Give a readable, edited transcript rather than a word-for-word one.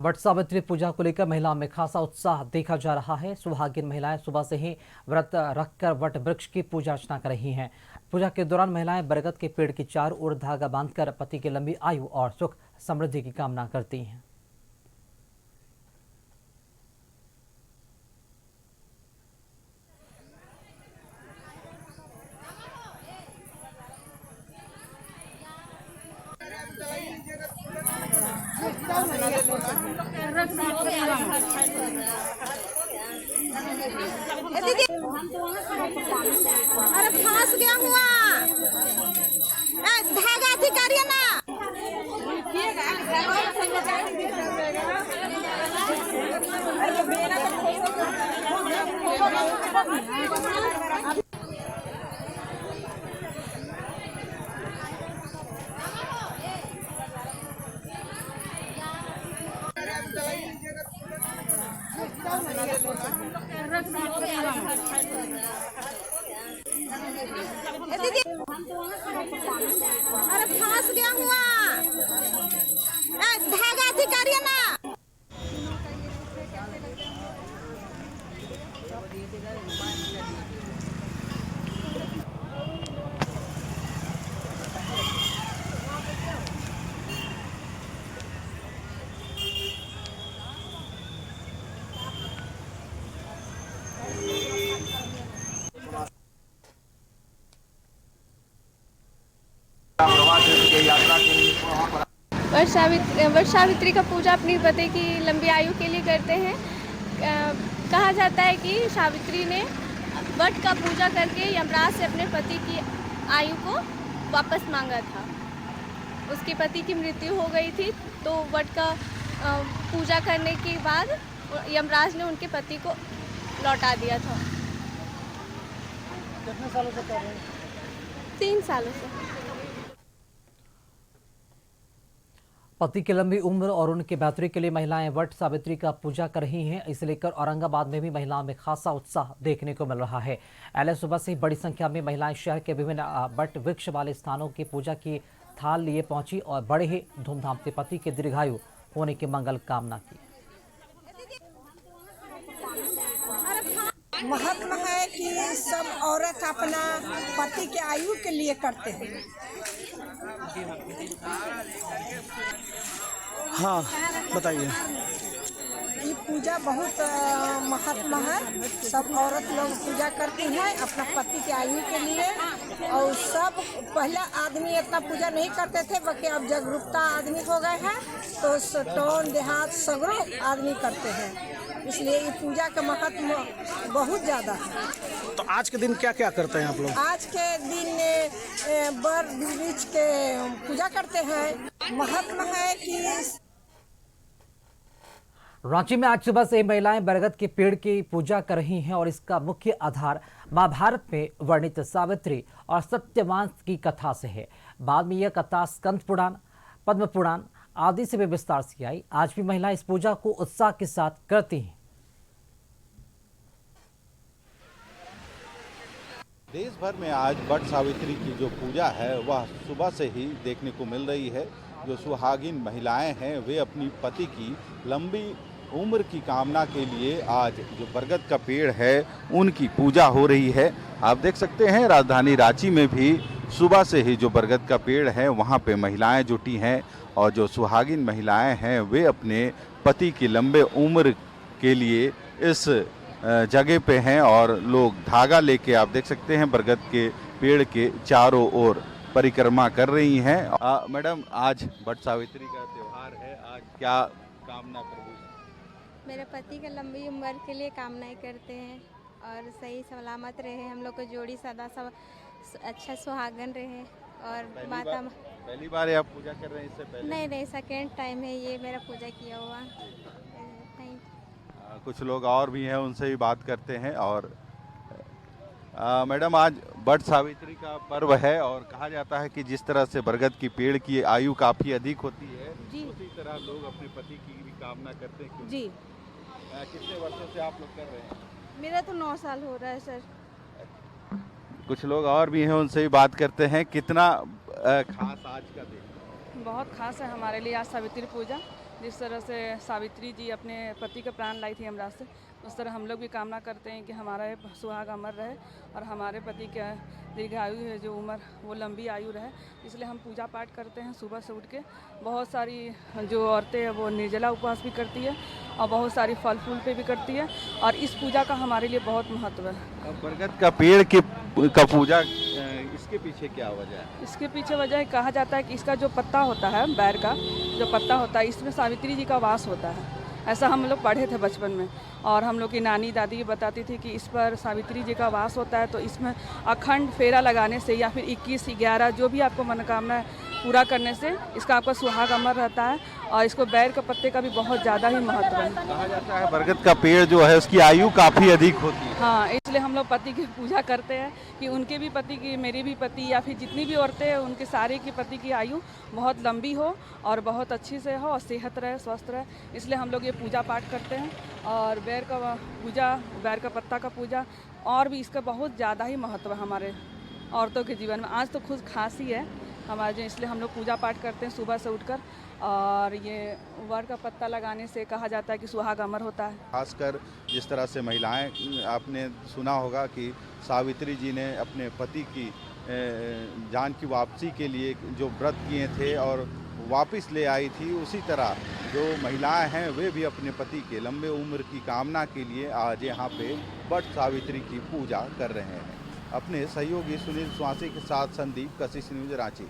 वट सावित्री पूजा को लेकर महिलाओं में खासा उत्साह देखा जा रहा है। सुहागिन महिलाएं सुबह से ही व्रत रखकर वट वृक्ष की पूजा अर्चना कर रही हैं। पूजा के दौरान महिलाएं बरगद के पेड़ की चारों ओर धागा बांधकर पति की लंबी आयु और सुख समृद्धि की कामना करती हैं। अरे फांस गया हुआ धागा थी करिए ना। दीदी अरे फांस गया हुआ धागा थी करिए ना। वट सावित्री का पूजा अपनी पति की लंबी आयु के लिए करते हैं। कहा जाता है कि सावित्री ने वट का पूजा करके यमराज से अपने पति की आयु को वापस मांगा था। उसके पति की मृत्यु हो गई थी, तो वट का पूजा करने के बाद यमराज ने उनके पति को लौटा दिया था। कितने सालों से कर रहे हैं? 3 सालों से। पति की लंबी उम्र और उनकी बेहतरी के लिए महिलाएं वट सावित्री का पूजा कर रही हैं। इसे लेकर औरंगाबाद में भी महिलाओं में खासा उत्साह देखने को मिल रहा है। पहले सुबह से ही बड़ी संख्या में महिलाएं शहर के विभिन्न वट वृक्ष वाले स्थानों की पूजा की थाल लिए पहुंची और बड़े ही धूमधाम से पति के दीर्घायु होने की मंगल कामना की। महत्व है कि सब औरत अपना पति के आयु के लिए करते हैं। हाँ बताइए। ये पूजा बहुत महत्व है। सब औरत लोग पूजा करती हैं अपना पति के आयु के लिए। और सब पहला आदमी इतना पूजा नहीं करते थे, बाकी अब जागरूकता आदमी हो गए हैं तो टाउन देहात सगरों आदमी करते हैं। इसलिए ये पूजा का महत्व बहुत ज़्यादा है। तो आज के दिन क्या क्या करते हैं आप लोग? आज के दिन बर वृक्ष के पूजा करते हैं। महत्व है कि रांची में आज सुबह से ही महिलाएं बरगद के पेड़ की पूजा कर रही हैं और इसका मुख्य आधार महाभारत में वर्णित सावित्री और सत्यवान की कथा से है। बाद में यह कथा स्कंद पुराण, पद्म पुराण आदि से भी विस्तार से आई। आज भी महिलाएं इस पूजा को उत्साह के साथ करती हैं। देश भर में आज वट सावित्री की जो पूजा है वह सुबह से ही देखने को मिल रही है। जो सुहागिन महिलाएं हैं वे अपनी पति की लंबी उम्र की कामना के लिए आज जो बरगद का पेड़ है उनकी पूजा हो रही है। आप देख सकते हैं राजधानी रांची में भी सुबह से ही जो बरगद का पेड़ है वहां पे महिलाएं जुटी हैं और जो सुहागिन महिलाएं हैं वे अपने पति की लंबे उम्र के लिए इस जगह पे हैं और लोग धागा लेके आप देख सकते हैं बरगद के पेड़ के चारों ओर परिक्रमा कर रही हैं। मैडम, आज वट सावित्री का त्योहार है, आज क्या कामना प्रभु? मेरे पति का लंबी उम्र के लिए कामनाएं करते हैं और सही सलामत रहे, हम लोग को जोड़ी सदा सब अच्छा सुहागन रहे। और माता पहली बार आप पूजा कर रहे हैं इससे पहले? नहीं, सेकेंड टाइम है ये मेरा पूजा किया हुआ। कुछ लोग और भी हैं, उनसे भी बात करते हैं। और मैडम, आज वट सावित्री का पर्व है और कहा जाता है कि जिस तरह से बरगद की पेड़ की आयु काफी अधिक होती है जी, उसी तरह लोग अपने पति की भी कामना करते हैं जी। कितने वर्षों से आप लोग कर रहे हैं? मेरा तो 9 साल हो रहा है सर। कुछ लोग और भी हैं, उनसे भी बात करते हैं। कितना खास आज का दिन? बहुत खास है हमारे लिए आज सावित्री पूजा। जिस तरह से सावित्री जी अपने पति का प्राण लाई थी यमराज से, उस तरह हम लोग भी कामना करते हैं कि हमारा ये सुहाग अमर रहे और हमारे पति का दीर्घायु है जो उम्र वो लंबी आयु रहे। इसलिए हम पूजा पाठ करते हैं सुबह से उठ के। बहुत सारी जो औरतें हैं वो निर्जला उपवास भी करती है और बहुत सारी फल फूल पे भी करती है और इस पूजा का हमारे लिए बहुत महत्व है। अब बरगद का पेड़ का पूजा, इसके पीछे क्या वजह है? इसके पीछे वजह है, कहा जाता है कि इसका जो पत्ता होता है, बैर का जो पत्ता होता है, इसमें सावित्री जी का वास होता है। ऐसा हम लोग पढ़े थे बचपन में और हम लोग की नानी दादी भी बताती थी कि इस पर सावित्री जी का वास होता है। तो इसमें अखंड फेरा लगाने से या फिर 21-11 जो भी आपको मनोकामना है पूरा करने से इसका आपका सुहाग अमर रहता है और इसको बैर के पत्ते का भी बहुत ज़्यादा ही महत्व है। कहा जाता है बरगद का पेड़ जो है उसकी आयु काफ़ी अधिक होती है। हाँ, इसलिए हम लोग पति की पूजा करते हैं कि उनके भी पति की, मेरी भी पति या फिर जितनी भी औरतें हैं उनके सारे की पति की आयु बहुत लंबी हो और बहुत अच्छी से हो और सेहत रहे, स्वस्थ रहे। इसलिए हम लोग ये पूजा पाठ करते हैं और बैर का पूजा, बैर का पत्ता का पूजा और भी इसका बहुत ज़्यादा ही महत्व है हमारे औरतों के जीवन में। आज तो खुद खांसी है हमारे, इसलिए हम लोग पूजा पाठ करते हैं सुबह से उठकर और ये वर का पत्ता लगाने से कहा जाता है कि सुहाग अमर होता है। खासकर जिस तरह से महिलाएं, आपने सुना होगा कि सावित्री जी ने अपने पति की जान की वापसी के लिए जो व्रत किए थे और वापस ले आई थी, उसी तरह जो महिलाएं हैं वे भी अपने पति के लंबे उम्र की कामना के लिए आज यहाँ पे वट सावित्री की पूजा कर रहे हैं। अपने सहयोगी सुनील स्वासी के साथ संदीप, कशिश न्यूज, रांची।